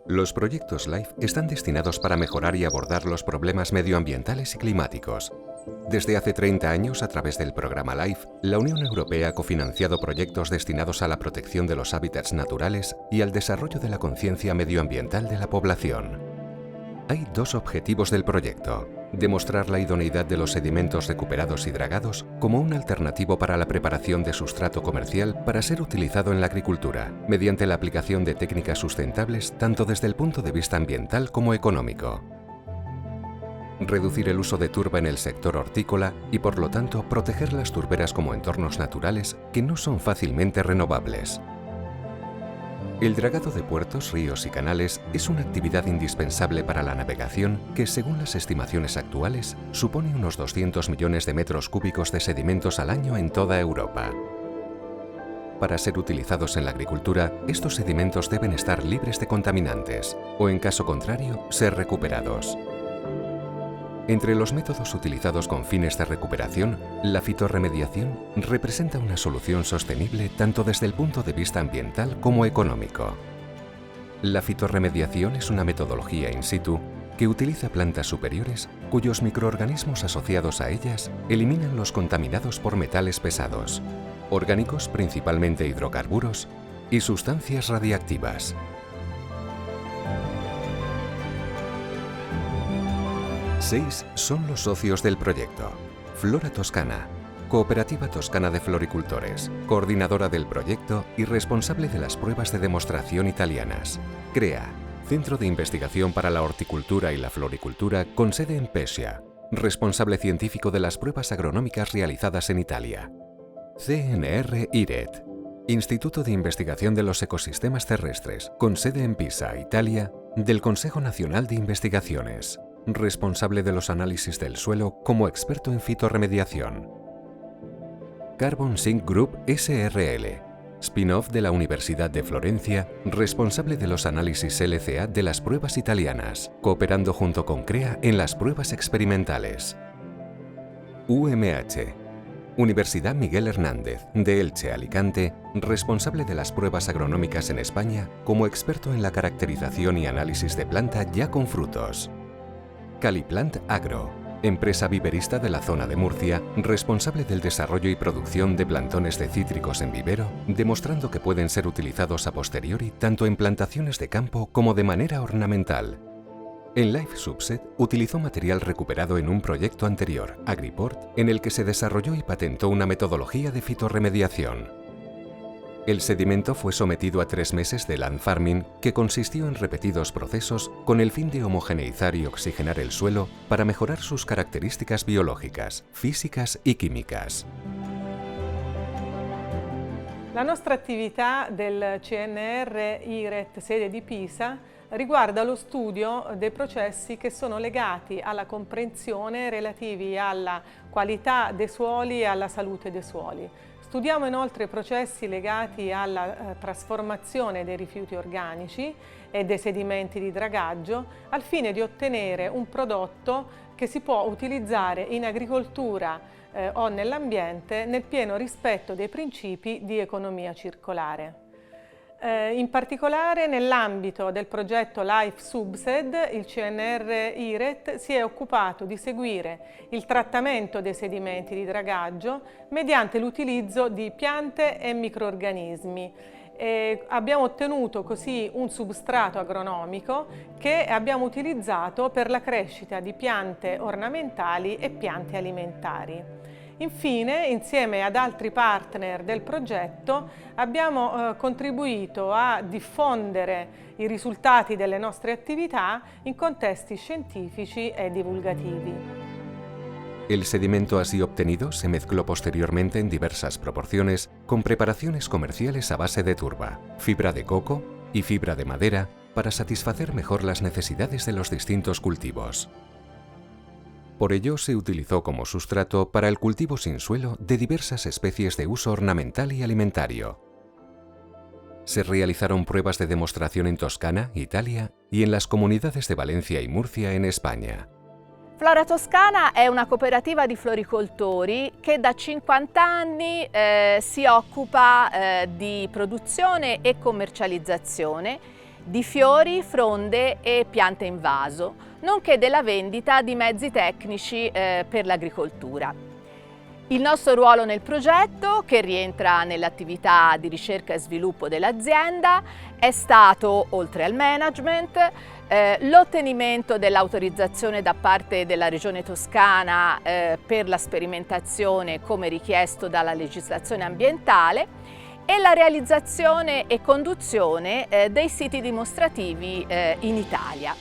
Los proyectos LIFE están destinados para mejorar y abordar los problemas medioambientales y climáticos. Desde hace 30 años, a través del programa LIFE, la Unión Europea ha cofinanciado proyectos destinados a la protección de los hábitats naturales y al desarrollo de la conciencia medioambiental de la población. Hay dos objetivos del proyecto: demostrar la idoneidad de los sedimentos recuperados y dragados como un alternativo para la preparación de sustrato comercial para ser utilizado en la agricultura, mediante la aplicación de técnicas sustentables tanto desde el punto de vista ambiental como económico. Reducir el uso de turba en el sector hortícola y, por lo tanto, proteger las turberas como entornos naturales que no son fácilmente renovables. El dragado de puertos, ríos y canales es una actividad indispensable para la navegación que, según las estimaciones actuales, supone unos 200 millones de metros cúbicos de sedimentos al año en toda Europa. Para ser utilizados en la agricultura, estos sedimentos deben estar libres de contaminantes o, en caso contrario, ser recuperados. Entre los métodos utilizados con fines de recuperación, la fitorremediación representa una solución sostenible tanto desde el punto de vista ambiental como económico. La fitorremediación es una metodología in situ que utiliza plantas superiores cuyos microorganismos asociados a ellas eliminan los contaminados por metales pesados, orgánicos, principalmente hidrocarburos, y sustancias radiactivas. 6 son los socios del proyecto: Flora Toscana, Cooperativa Toscana de Floricultores, coordinadora del proyecto y responsable de las pruebas de demostración italianas; CREA, Centro de Investigación para la Horticultura y la Floricultura con sede en Pescia, responsable científico de las pruebas agronómicas realizadas en Italia; CNR-IRET, Instituto de Investigación de los Ecosistemas Terrestres, con sede en Pisa, Italia, del Consejo Nacional de Investigaciones, responsable de los análisis del suelo como experto en fitorremediación; Carbon Sink Group SRL, spin-off de la Universidad de Florencia, responsable de los análisis LCA de las pruebas italianas, cooperando junto con CREA en las pruebas experimentales; UMH, Universidad Miguel Hernández, de Elche, Alicante, responsable de las pruebas agronómicas en España como experto en la caracterización y análisis de planta ya con frutos; Caliplant Agro, empresa viverista de la zona de Murcia, responsable del desarrollo y producción de plantones de cítricos en vivero, demostrando que pueden ser utilizados a posteriori tanto en plantaciones de campo como de manera ornamental. En Life Subset utilizó material recuperado en un proyecto anterior, Agriport, en el que se desarrolló y patentó una metodología de fitorremediación. El sedimento fue sometido a 3 meses de land farming que consistió en repetidos procesos con el fin de homogeneizar y oxigenar el suelo para mejorar sus características biológicas, físicas y químicas. La nostra attività del CNR-IRET sede di Pisa riguarda lo studio dei processi che sono legati alla comprensione relativi alla qualità dei suoli e alla salute dei suoli. Studiamo inoltre processi legati alla trasformazione dei rifiuti organici e dei sedimenti di dragaggio al fine di ottenere un prodotto che si può utilizzare in agricoltura o nell'ambiente nel pieno rispetto dei principi di economia circolare. In particolare nell'ambito del progetto Life Subsed, il CNR-IRET si è occupato di seguire il trattamento dei sedimenti di dragaggio mediante l'utilizzo di piante e microrganismi. Abbiamo ottenuto così un substrato agronomico che abbiamo utilizzato per la crescita di piante ornamentali e piante alimentari. Infine, insieme ad altri partner del progetto, abbiamo contribuito a diffondere i risultati delle nostre attività in contesti scientifici e divulgativi. El sedimento así obtenido se mezcló posteriormente en diversas proporciones con preparaciones comerciales a base de turba, fibra de coco y fibra de madera para satisfacer mejor las necesidades de los distintos cultivos. Por ello, se utilizó como sustrato para el cultivo sin suelo de diversas especies de uso ornamental y alimentario. Se realizaron pruebas de demostración en Toscana, Italia, y en las comunidades de Valencia y Murcia, en España. Flora Toscana è una cooperativa di floricoltori che da 50 anni si occupa di produzione e commercializzazione di fiori, fronde e piante in vaso, nonché della vendita di mezzi tecnici per l'agricoltura. Il nostro ruolo nel progetto, che rientra nell'attività di ricerca e sviluppo dell'azienda, è stato, oltre al management, l'ottenimento dell'autorizzazione da parte della Regione Toscana per la sperimentazione come richiesto dalla legislazione ambientale e la realizzazione e conduzione dei siti dimostrativi in Italia.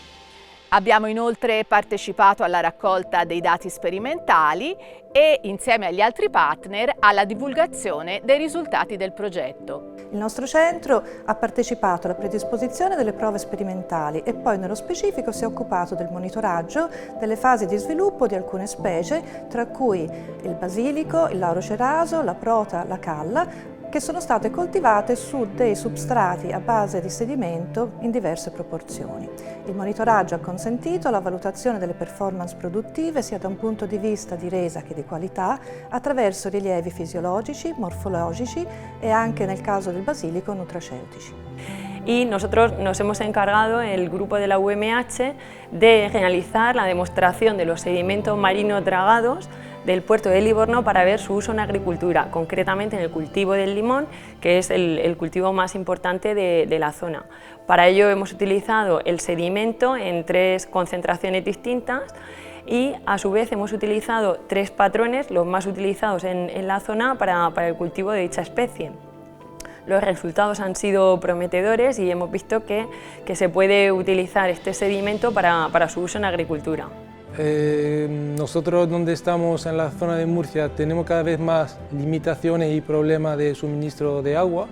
Abbiamo inoltre partecipato alla raccolta dei dati sperimentali e, insieme agli altri partner, alla divulgazione dei risultati del progetto. Il nostro centro ha partecipato alla predisposizione delle prove sperimentali e poi nello specifico si è occupato del monitoraggio delle fasi di sviluppo di alcune specie, tra cui il basilico, il lauro ceraso, la prota, la calla, che sono state coltivate su dei substrati a base di sedimento in diverse proporzioni. Il monitoraggio ha consentito la valutazione delle performance produttive sia da un punto di vista di resa che di qualità attraverso rilievi fisiologici, morfologici e anche nel caso del basilico nutraceutici. Y nosotros nos hemos encargado, el grupo de la UMH, de realizar la demostración de los sedimentos marinos dragados del puerto de Livorno para ver su uso en agricultura, concretamente en el cultivo del limón, que es el cultivo más importante de la zona. Para ello hemos utilizado el sedimento en 3 concentraciones distintas y a su vez hemos utilizado 3 patrones, los más utilizados en la zona para el cultivo de dicha especie. Los resultados han sido prometedores y hemos visto que se puede utilizar este sedimento para su uso en agricultura. Nosotros donde estamos en la zona de Murcia tenemos cada vez más limitaciones y problemas de suministro de agua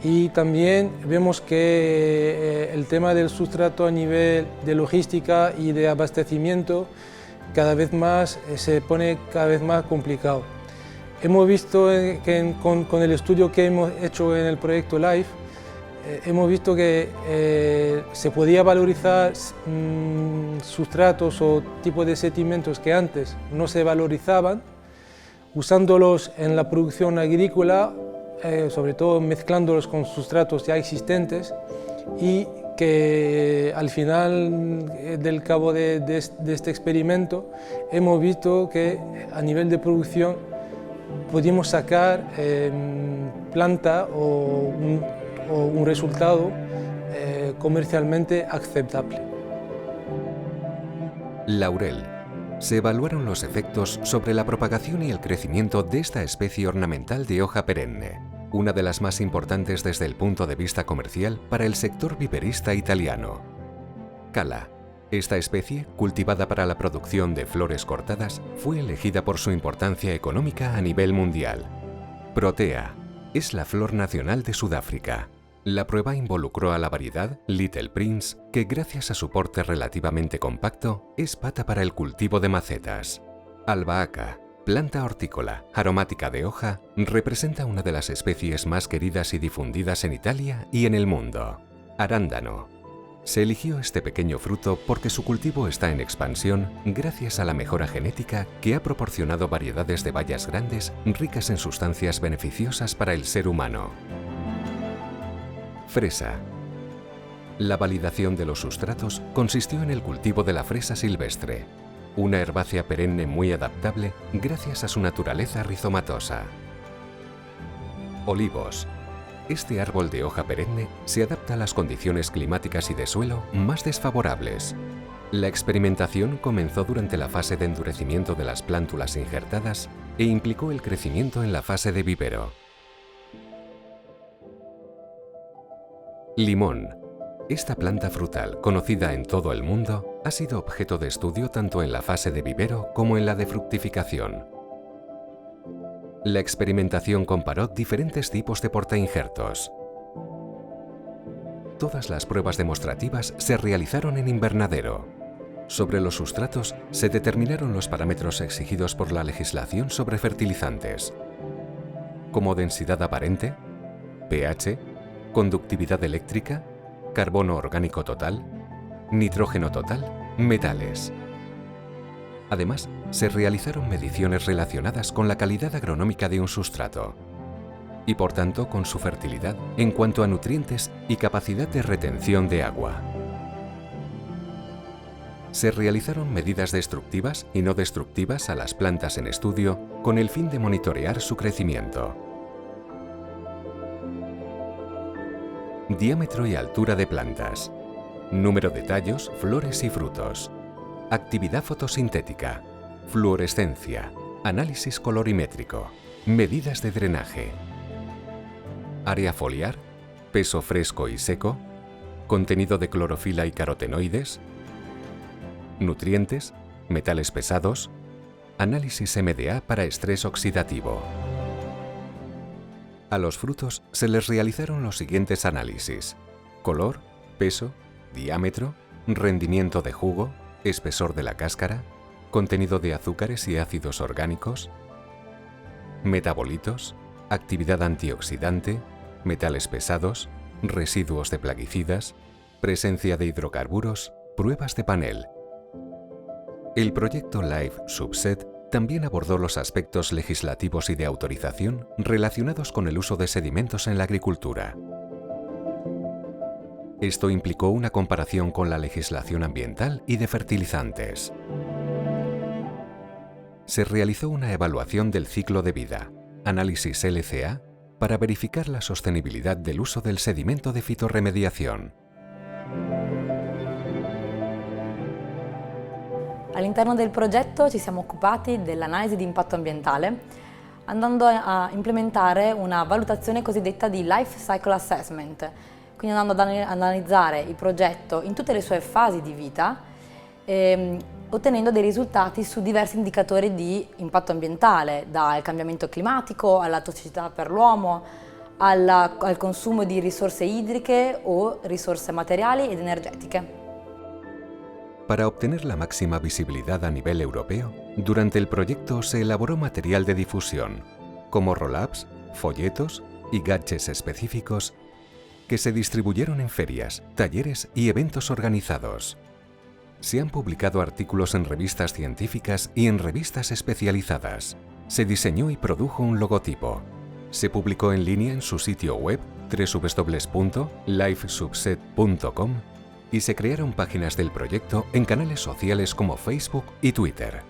y también vemos que el tema del sustrato a nivel de logística y de abastecimiento cada vez más se pone cada vez más complicado. Hemos visto que con el estudio que hemos hecho en el proyecto LIFE hemos visto que se podía valorizar sustratos o tipos de sedimentos que antes no se valorizaban, usándolos en la producción agrícola, sobre todo mezclándolos con sustratos ya existentes, y que al final del cabo de este experimento hemos visto que a nivel de producción pudimos sacar planta o un resultado comercialmente aceptable. Laurel. Se evaluaron los efectos sobre la propagación y el crecimiento de esta especie ornamental de hoja perenne, una de las más importantes desde el punto de vista comercial para el sector viverista italiano. Cala. Esta especie, cultivada para la producción de flores cortadas, fue elegida por su importancia económica a nivel mundial. Protea. Es la flor nacional de Sudáfrica. La prueba involucró a la variedad Little Prince, que gracias a su porte relativamente compacto, es pata para el cultivo de macetas. Albahaca, planta hortícola, aromática de hoja, representa una de las especies más queridas y difundidas en Italia y en el mundo. Arándano. Se eligió este pequeño fruto porque su cultivo está en expansión gracias a la mejora genética que ha proporcionado variedades de bayas grandes ricas en sustancias beneficiosas para el ser humano. Fresa. La validación de los sustratos consistió en el cultivo de la fresa silvestre, una herbácea perenne muy adaptable gracias a su naturaleza rizomatosa. Olivos. Este árbol de hoja perenne se adapta a las condiciones climáticas y de suelo más desfavorables. La experimentación comenzó durante la fase de endurecimiento de las plántulas injertadas e implicó el crecimiento en la fase de vivero. Limón. Esta planta frutal, conocida en todo el mundo, ha sido objeto de estudio tanto en la fase de vivero como en la de fructificación. La experimentación comparó diferentes tipos de portainjertos. Todas las pruebas demostrativas se realizaron en invernadero. Sobre los sustratos se determinaron los parámetros exigidos por la legislación sobre fertilizantes, como densidad aparente, pH, conductividad eléctrica, carbono orgánico total, nitrógeno total, metales. Además, se realizaron mediciones relacionadas con la calidad agronómica de un sustrato y, por tanto, con su fertilidad en cuanto a nutrientes y capacidad de retención de agua. Se realizaron medidas destructivas y no destructivas a las plantas en estudio con el fin de monitorear su crecimiento. Diámetro y altura de plantas. Número de tallos, flores y frutos. Actividad fotosintética. Fluorescencia. Análisis colorimétrico. Medidas de drenaje. Área foliar. Peso fresco y seco. Contenido de clorofila y carotenoides. Nutrientes. Metales pesados. Análisis MDA para estrés oxidativo. A los frutos se les realizaron los siguientes análisis: color, peso, diámetro, rendimiento de jugo, espesor de la cáscara, contenido de azúcares y ácidos orgánicos, metabolitos, actividad antioxidante, metales pesados, residuos de plaguicidas, presencia de hidrocarburos, pruebas de panel. El proyecto Life Subset también abordó los aspectos legislativos y de autorización relacionados con el uso de sedimentos en la agricultura. Esto implicó una comparación con la legislación ambiental y de fertilizantes. Se realizó una evaluación del ciclo de vida, análisis LCA, para verificar la sostenibilidad del uso del sedimento de fitorremediación. All'interno del progetto ci siamo occupati dell'analisi di impatto ambientale, andando a implementare una valutazione cosiddetta di Life Cycle Assessment, quindi andando ad analizzare il progetto in tutte le sue fasi di vita, ottenendo dei risultati su diversi indicatori di impatto ambientale, dal cambiamento climatico alla tossicità per l'uomo, al consumo di risorse idriche o risorse materiali ed energetiche. Para obtener la máxima visibilidad a nivel europeo, durante el proyecto se elaboró material de difusión, como roll-ups, folletos y gadgets específicos que se distribuyeron en ferias, talleres y eventos organizados. Se han publicado artículos en revistas científicas y en revistas especializadas. Se diseñó y produjo un logotipo. Se publicó en línea en su sitio web www.lifesubset.com y se crearon páginas del proyecto en canales sociales como Facebook y Twitter.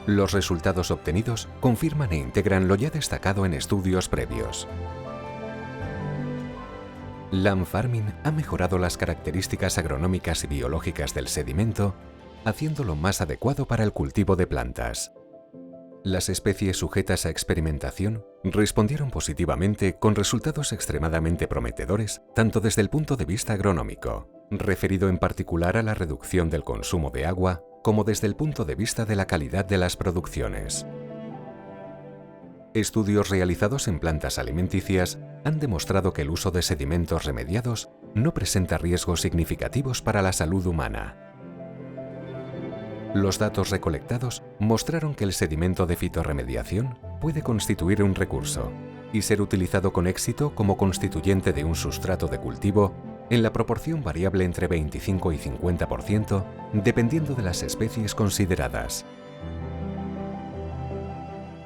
Los resultados obtenidos confirman e integran lo ya destacado en estudios previos. Land Farming ha mejorado las características agronómicas y biológicas del sedimento, haciéndolo más adecuado para el cultivo de plantas. Las especies sujetas a experimentación respondieron positivamente con resultados extremadamente prometedores, tanto desde el punto de vista agronómico, referido en particular a la reducción del consumo de agua, como desde el punto de vista de la calidad de las producciones. Estudios realizados en plantas alimenticias han demostrado que el uso de sedimentos remediados no presenta riesgos significativos para la salud humana. Los datos recolectados mostraron que el sedimento de fitorremediación puede constituir un recurso y ser utilizado con éxito como constituyente de un sustrato de cultivo en la proporción variable entre 25 y 50%, dependiendo de las especies consideradas.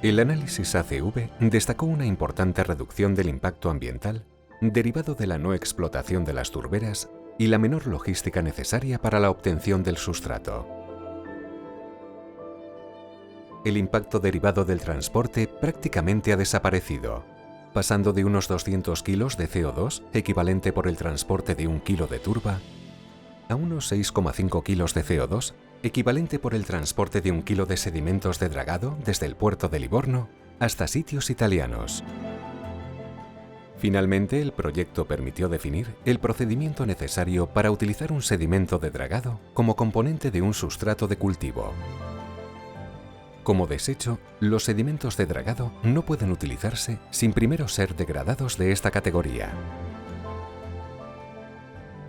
El análisis ACV destacó una importante reducción del impacto ambiental derivado de la no explotación de las turberas y la menor logística necesaria para la obtención del sustrato. El impacto derivado del transporte prácticamente ha desaparecido, pasando de unos 200 kilos de CO2, equivalente por el transporte de 1 kilo de turba, a unos 6,5 kilos de CO2, equivalente por el transporte de 1 kilo de sedimentos de dragado desde el puerto de Livorno hasta sitios italianos. Finalmente, el proyecto permitió definir el procedimiento necesario para utilizar un sedimento de dragado como componente de un sustrato de cultivo. Como desecho, los sedimentos de dragado no pueden utilizarse sin primero ser degradados de esta categoría.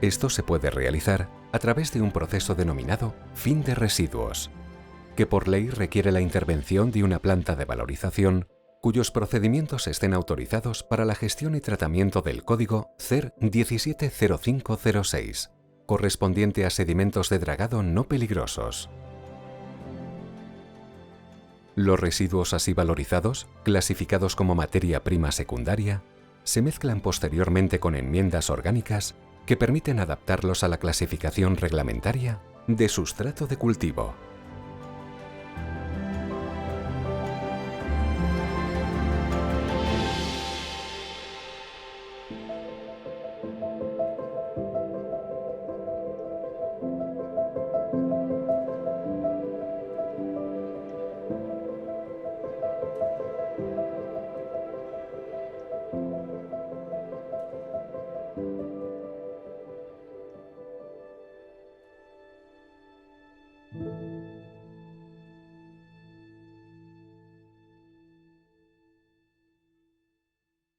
Esto se puede realizar a través de un proceso denominado fin de residuos, que por ley requiere la intervención de una planta de valorización cuyos procedimientos estén autorizados para la gestión y tratamiento del código CER 170506, correspondiente a sedimentos de dragado no peligrosos. Los residuos así valorizados, clasificados como materia prima secundaria, se mezclan posteriormente con enmiendas orgánicas que permiten adaptarlos a la clasificación reglamentaria de sustrato de cultivo.